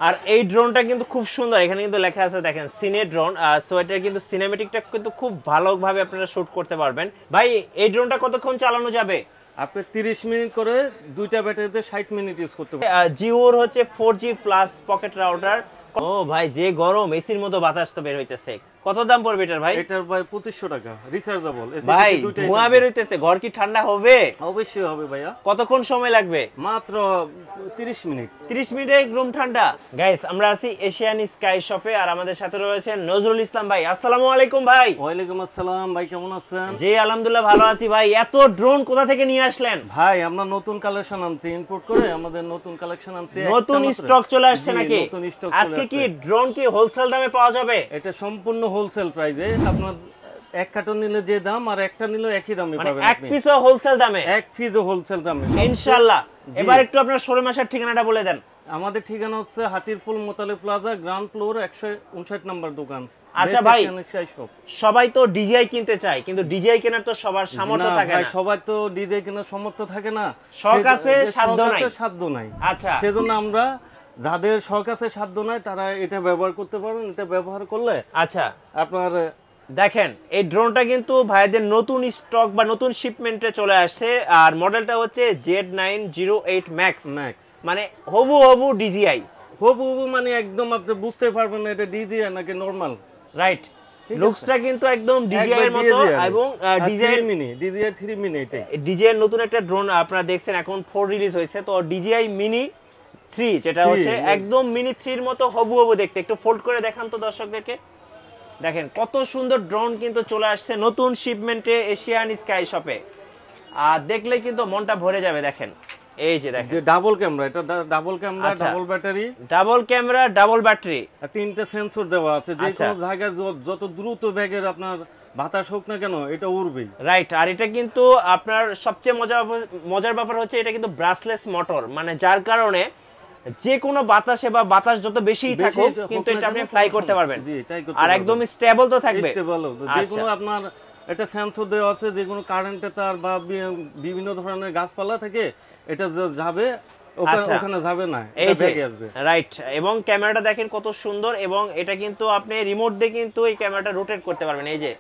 আর এই ড্রোনটা কিন্তু খুব সুন্দর, এখানে কিন্তু লেখা আছে দেখেন সিনে ড্রোন। সো এটা কিন্তু সিনেমেটিকটা কিন্তু খুব ভালোভাবে আপনারা শুট করতে পারবেন। ভাই এই ড্রোনটা কতক্ষণ চালানো যাবে? আপনি 30 মিনিট করে দুইটা ব্যাটারিতে 60 মিনিট ইউজ করতে পারবেন। জিওর হচ্ছে 4G প্লাস পকেট রাউটার। ও ভাই যে গরম, এসির মতো বাতাস তো বের হইতেছে। কত দাম পড়বে এটার ভাই? এটার ভাই 2500 টাকা রিচার্জেবল। ভাই ধোঁয়া বের হইতেছে, ঘর কি ঠান্ডা হবে? অবশ্যই হবে ভাইয়া। কতক্ষণ সময় লাগবে? মাত্র 30 মিনিট। 30 মিনিটে রুম ঠান্ডা। গাইস আমরা আছি এশিয়ান স্কাই শপে, আর আমাদের সাথে রয়েছেন নজরুল ইসলাম ভাই। আসসালামু আলাইকুম ভাই। ওয়ালাইকুম আসসালাম ভাই, কেমন আছেন? জি আলহামদুলিল্লাহ ভালো আছি ভাই। এত ড্রোন কোথা থেকে নিয়ে আসলেন? ভাই আমরা নতুন কালেকশন আনছি, ইম্পোর্ট করে আমাদের নতুন কালেকশন আনছি। নতুন স্টক চলে আসছে নাকি? নতুন স্টক আজকে কি ড্রোন কি হোলসেল দামে পাওয়া যাবে? এটা সম্পূর্ণ হোলসেল প্রাইসে। আপনার এক কার্টন নিলে যে দাম আর একটা নিলে একই দামে পাবেন। এক পিসও হোলসেল দামে? এক পিসও হোলসেল দামে ইনশাআল্লাহ। এবার একটু আপনার শোরুম আসার ঠিকানাটা বলে দেন। আমাদের ঠিকানা হচ্ছে হাতিরপুল মোতালে প্লাজা, গ্রাউন্ড ফ্লোর 159 নম্বর দোকান। আচ্ছা ভাই, সবাই তো ডিজিআই কিনতে চায়, কিন্তু ডিজিআই কেনার তো সবার সামর্থ্য থাকে না। সবাই তো ডিজিআই কেনার সামর্থ্য থাকে না, শখ আছে সাধ্য নাই। আচ্ছা, সেজন্য আমরা যাদের শখ আছে সাধ্য নাই তারা এটা ব্যবহার করতে পারবেন। এটা ব্যবহার করলে আচ্ছা আপনার দেখেন এই ড্রোনটা কিন্তু ভাইদের নতুন স্টক বা নতুন শিপমেন্টে চলে আসছে, আর মডেলটা হচ্ছে Z908 ম্যাক্স। মানে হবু ডিজিআই। হবু মানে একদম আপনি বুঝতে পারবেন না এটা ডিজিআই নাকি নরমাল। রাইট, লুকসটা কিন্তু একদম ডিজিআই এর মতো, এবং ডিজিআই 3 মিনি এটা ডিজিআই এর নতুন একটা ড্রোন আপনারা দেখছেন, এখন 4 রিলিজ হয়েছে। তো ডিজিআই মিনি 3 যেটা হচ্ছে একদম মিনি 3 এর মতো হবু দেখতে। একটু ফোল্ড করে দেখান তো দর্শকদেরকে। দেখেন কত সুন্দর ড্রোন কিন্তু চলে আসছে নতুন শিপমেন্টে এশিয়ান স্কাই শপে, আর দেখলেই কিন্তু মনটা ভরে যাবে। দেখেন এই যে দেখেন ডাবল ক্যামেরা, এটা double camera, double battery, double camera, double battery, আর 3টা সেন্সর দেওয়া আছে। যে কোনো জায়গায় যত দ্রুত ব্যাগের আপনার বাতাস হোক না কেন এটা উড়বেই। রাইট, আর এটা কিন্তু আপনার সবচেয়ে মজার ব্যাপার হচ্ছে এটা কিন্তু ব্রাসলেস মোটর, মানে যার কারণে যে কোনো বাতাসে বা বাতাস যত বেশি থাকুক কিন্তু এটা আপনি ফ্লাই করতে পারবেন, আর একদম স্টেবল তো থাকবে। যে কোনো আপনার এটা সেন্সর দেওয়া আছে, যে কোনো কারেন্টে তার বা বিভিন্ন ধরনের গাছপালা থেকে এটা যাবে, ওখানে যাবে না, এটা ব্যাগে আসবে। রাইট, এবং ক্যামেরাটা দেখেন কত সুন্দর, এবং এটা কিন্তু আপনি রিমোট দিয়ে কিন্তু এই ক্যামেরাটা রোটেট করতে পারবেন। এই যে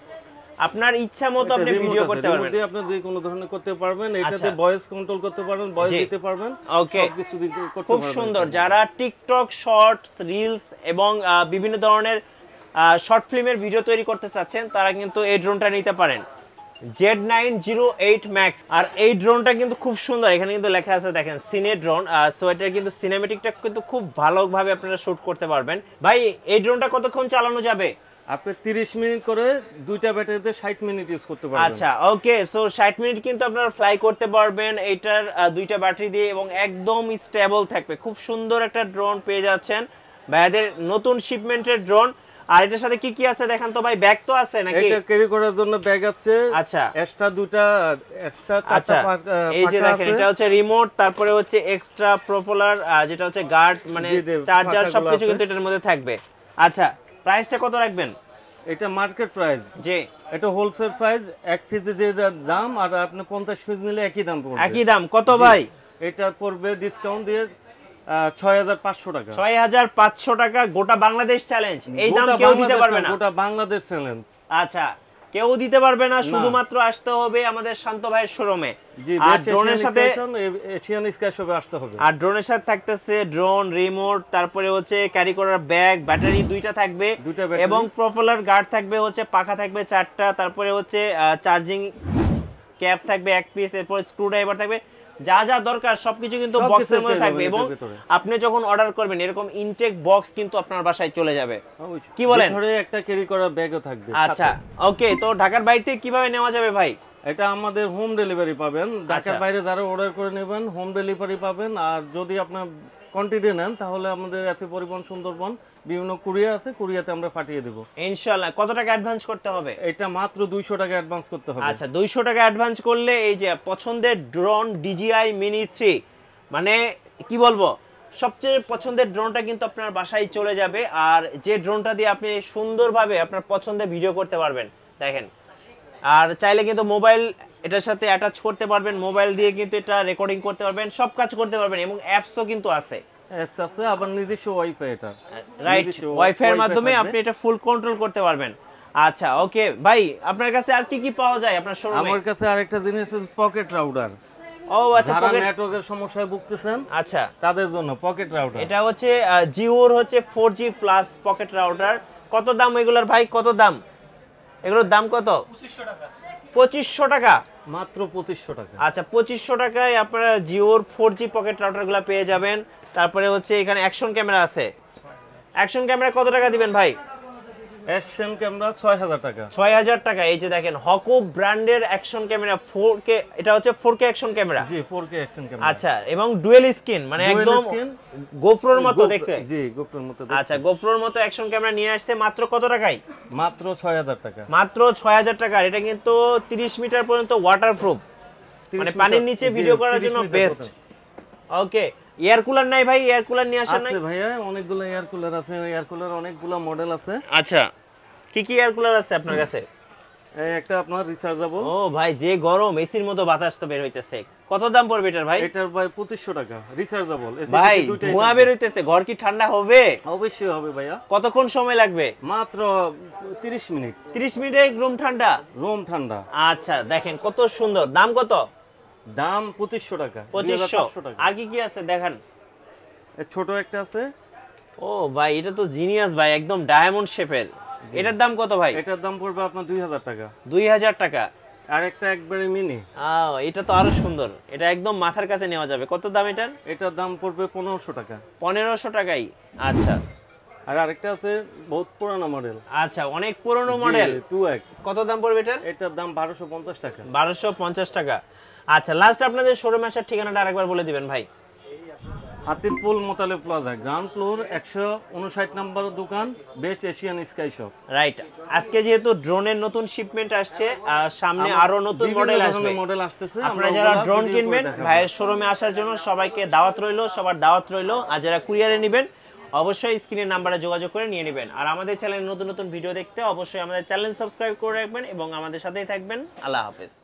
আপনার ইচ্ছা মতো আপনি ভিডিও করতে পারবেন, আপনি যে কোনো ধরনের করতে পারবেন। এটাতে ভয়েস কন্ট্রোল করতে পারবেন, ভয়েস দিতে পারবেন। ওকে, খুব সুন্দর। যারা টিকটক শর্টস, রিলস এবং বিভিন্ন ধরনের শর্ট ফিল্মের ভিডিও তৈরি করতে চাচ্ছেন তারা কিন্তু এই ড্রোনটা নিতে পারেন, Z908 ম্যাক্স। আর এই ড্রোনটা কিন্তু খুব সুন্দর, এখানে কিন্তু লেখা আছে দেখেন সিনে ড্রোন। সো এটা কিন্তু সিনেমেটিকটা কিন্তু খুব ভালোভাবে আপনারা শুট করতে পারবেন। ভাই এই ড্রোনটা কতক্ষণ চালানো যাবে? আপনি 30 মিনিট করে দুইটা ব্যাটারিতে 60 মিনিট ইউজ করতে পারবেন। আচ্ছা ওকে, সো 60 মিনিট কিন্তু আপনারা ফ্লাই করতে পারবেন এইটার দুইটা ব্যাটারি দিয়ে, এবং একদম স্টেবল থাকবে। খুব সুন্দর একটা ড্রোন পেয়ে যাচ্ছেন ভাইদের নতুন শিপমেন্টের ড্রোন। আর এটার সাথে কি কি আছে দেখান তো ভাই। ব্যাগ তো আছে নাকি? এটা ক্যারি করার জন্য ব্যাগ আছে। আচ্ছা, এক্সট্রা দুটো এক্সট্রা এই যে দেখেন এটা হচ্ছে রিমোট, তারপরে হচ্ছে এক্সট্রা প্রপেলার, যেটা হচ্ছে গার্ড, মানে চার্জার, সবকিছু কিন্তু এটার মধ্যে থাকবে। আচ্ছা, প্রাইসটা কত রাখবেন? এটা মার্কেট প্রাইস। জি, এটা হোলসেল প্রাইস। এক পিসে যে দাম, আর আপনি 50 পিস নিলে একই দাম পড়বে। একই দাম কত ভাই? এটা পড়বে ডিসকাউন্ট দিয়ে 6500 টাকা। 6500 টাকা গোটা বাংলাদেশ চ্যালেঞ্জ। এই দাম কেউ দিতে পারবে না, গোটা বাংলাদেশ চ্যালেঞ্জ। আচ্ছা, কেউ দিতে পারবে না, শুধুমাত্র আসতে হবে আমাদের শান্ত ভাইয়ের শোরুমে। আর ড্রোনের সাথে এশিয়ান স্কাই শপে আসতে হবে। আর ড্রোনের সাথে থাকতেছে ড্রোন, রিমোট, তারপরে হচ্ছে ক্যারি করার ব্যাগ, ব্যাটারি দুইটা থাকবে, এবং প্রপেলার গার্ড থাকবে, হচ্ছে পাখা থাকবে 4টা, তারপরে হচ্ছে চার্জিং ক্যাপ থাকবে এক পিস, এরপর স্ক্রু ড্রাইভার থাকবে, যা যা দরকার সবকিছু কিন্তু বক্সের মধ্যে থাকবে। এবং আপনি যখন অর্ডার করবেন এরকম ইনটেক বক্স কিন্তু আপনার বাসায় চলে যাবে। কি বলেন? ধরে একটা ক্যারি করার ব্যাগও থাকবে। আচ্ছা ওকে, তো ঢাকার বাইরে থেকে কিভাবে নেওয়া যাবে ভাই? এটা আমাদের হোম ডেলিভারি পাবেন। ঢাকার বাইরে যারা অর্ডার করে নেবেন হোম ডেলিভারি পাবেন। আর যদি আপনার কোয়ান্টিটি নেন তাহলে আমাদের এতে পরিবহন সুন্দরবন বিভিন্ন কুরিয়ার আছে, কুরিয়াতে আমরা পাঠিয়ে দেব ইনশাআল্লাহ। কত টাকা অ্যাডভান্স করতে হবে? এটা মাত্র 200 টাকা অ্যাডভান্স করতে হবে। আচ্ছা, 200 টাকা অ্যাডভান্স করলে এই যে পছন্দের ড্রোন DJI Mini 3, মানে কি বলবো, সবচেয়ে পছন্দের ড্রোনটা কিন্তু আপনার বাসায় চলে যাবে, আর যে ড্রোনটা দিয়ে আপনি সুন্দরভাবে আপনার পছন্দের ভিডিও করতে পারবেন। দেখেন, আর চাইলে কিন্তু মোবাইল এটার সাথে অ্যাটাচ করতে পারবেন, মোবাইল দিয়ে কিন্তু এটা রেকর্ডিং করতে পারবেন, সব কাজ করতে পারবেন, এবং অ্যাপসও কিন্তু আছে। অ্যাপস আছে, আবার নিজস্ব ওয়াইফাই এটা। রাইট, ওয়াইফাই এর মাধ্যমে আপনি এটা ফুল কন্ট্রোল করতে পারবেন। আচ্ছা ওকে ভাই, আপনার কাছে আর কি কি পাওয়া যায় আপনার শোরুমে? আমার কাছে আরেকটা জিনিস আছে, পকেট রাউটার। ও আচ্ছা, যারা পকেট নেটওয়ার্কের সমস্যায় ভুগতেছেন আচ্ছা তাদের জন্য পকেট রাউটার। এটা হচ্ছে জিওর হচ্ছে 4G প্লাস পকেট রাউটার। কত দাম এগুলার ভাই, কত দাম এগুলোর? দাম কত? 2500 টাকা, মাত্র 2500 টাকা। আচ্ছা 2500 টাকায় আপনারা জিওর 4G পকেট রাউটারগুলো পেয়ে যাবেন। তারপরে হচ্ছে এখানে অ্যাকশন ক্যামেরা আছে। অ্যাকশন ক্যামেরা কত টাকা দিবেন ভাই? অ্যাকশন ক্যামেরা 6000 টাকা। 6000 টাকা। এই যে দেখেন হকো ব্র্যান্ডের অ্যাকশন ক্যামেরা 4K, এটা হচ্ছে 4K অ্যাকশন ক্যামেরা। জি 4K অ্যাকশন ক্যামেরা। আচ্ছা, এবং ডুয়েল স্ক্রিন, মানে একদম গোপ্রোর মতো দেখতে। জি গোপ্রোর মতো দেখতে। আচ্ছা, গোপ্রোর মতো অ্যাকশন ক্যামেরা নিয়ে আসছে মাত্র কত টাকায়? মাত্র 6000 টাকা। মাত্র 6000 টাকা। এটা কিন্তু 30 মিটার পর্যন্ত ওয়াটারপ্রুফ, মানে পানির নিচে ভিডিও করার জন্য বেস্ট। ওকে, এয়ার কুলার নাই ভাই? এয়ার কুলার নিয়ে আসেন নাই? আছে ভাইয়া, অনেকগুলো এয়ার কুলার আছে। এয়ার কুলার অনেকগুলো মডেল আছে। আচ্ছা, কি কি এয়ার কুলার আছে আপনার কাছে? এই একটা আপনার রিচার্জেবল। ও ভাই, যে গরম, এসির মতো বাতাস তো বের হইতেছে। কত দাম পড়বে এটার ভাই? এটার ভাই 2500 টাকা রিচার্জেবল। ভাই ধোঁয়া বের হইতেছে, ঘর কি ঠান্ডা হবে? অবশ্যই হবে ভাইয়া। কতক্ষণ সময় লাগবে? মাত্র 30 মিনিট। 30 মিনিটে রুম ঠান্ডা? রুম ঠান্ডা। আচ্ছা দেখেন কত সুন্দর। দাম কত? দাম 2500 টাকা। 2500 টাকা। আর কি কি আছে দেখান। ছোট একটা আছে। ও ভাই, এটা তো জিনিয়াস ভাই, একদম ডায়মন্ড শেপের। এটার দাম কত ভাই? এটার দাম পড়বে আপনার 2000 টাকা। 2000 টাকা। আর একটা একবারে মিনি। এটা তো আরো সুন্দর, এটা একদম মাথার কাছে নেওয়া যাবে। কত দাম এটার? এটার দাম পড়বে 1500 টাকা। 1500 টাকাই। আচ্ছা, আর আরেকটা আছে বহুত পুরানো মডেল। আচ্ছা, অনেক পুরনো মডেল। 2X। কত দাম পড়বে এটার? এটার দাম 1250 টাকা। 1250 টাকা। আচ্ছা, লাস্ট আপনাদের শোরুমে আসার ঠিকানাটা আরেকবার বলে দিবেন ভাই। হাতিরপুল মোতালে প্লাজা, গ্রাউন্ড ফ্লোর, 159 নম্বর দোকান, best Asian sky shop. Right. আজকে যেহেতু ড্রোনের নতুন শিপমেন্ট আসছে, সামনে আরো নতুন মডেল আসবে। মডেল আসতেছে। আপনারা যারা ড্রোন কিনবেন, ভাইয়ের শোরুমে আসার জন্য সবাইকে দাওয়াত রইলো, সবার দাওয়াত রইলো। আর যারা কুরিয়ারে নেবেন, অবশ্যই স্ক্রিনের নাম্বারে যোগাযোগ করে নিয়ে নেবেন। আর আমাদের চ্যানেলে নতুন নতুন ভিডিও দেখতে অবশ্যই আমাদের চ্যানেল সাবস্ক্রাইব করে রাখবেন এবং আমাদের সাথেই থাকবেন। আল্লাহ হাফেজ।